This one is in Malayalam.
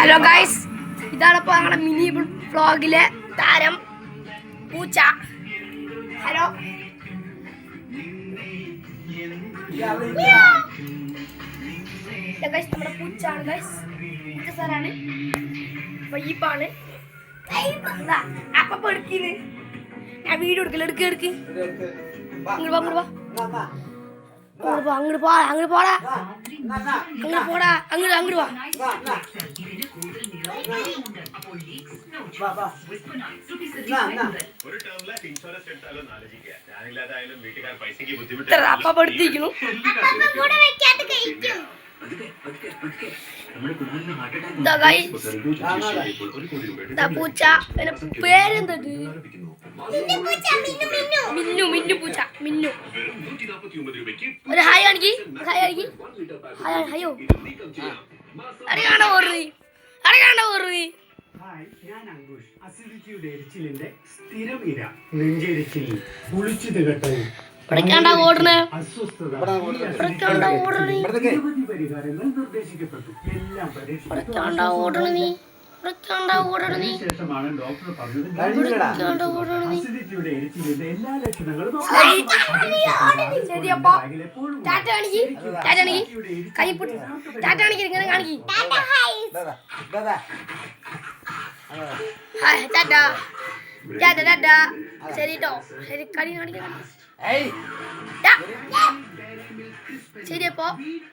ഹലോ ഗൈസ്, ഇതാണ് ഇപ്പോൾ ഞങ്ങളുടെ മിനി വ്ളോഗിലെ താരം പൂച്ച. ഹലോ ഗൈസ്, നമ്മുടെ പൂച്ചാണ് ഗൈസ്. പൂച്ച സാറാണ്, വൈബാണ്. അപ്പൊ എടുക്കിത് ഞാൻ വീഡിയോ എടുക്കില്ല. എടുക്ക് അങ്ങോട്ട് പോടാ, അങ്ങോട്ട് വാ. അപ്പെടുത്തിരിക്കുന്നു. പൂച്ച പേരെന്തത്? മിന്നു പൂച്ച. മിന്നു ഒരു ഹായ് കാണിക്ക്. ഹയോ അറിയാണ്ടോ ഓർറി. ഞാൻ അങ്കുഷ്. അസിഡിറ്റിയുടെ എരിച്ചിലിന്റെ സ്ഥിരം ഇര നെഞ്ചെരിച്ചിൽ, കുളിച്ചു തികട്ടൽ, അസ്വസ്ഥത, നിരവധി പരിഹാരങ്ങൾ നിർദ്ദേശിക്കപ്പെട്ടു. എല്ലാം ശേഷമാണ് ഡോക്ടർ പറഞ്ഞത് അസിഡിറ്റിയുടെ എരിച്ചിലിന്റെ എല്ലാ ലക്ഷണങ്ങളും ശരി അപ്പോ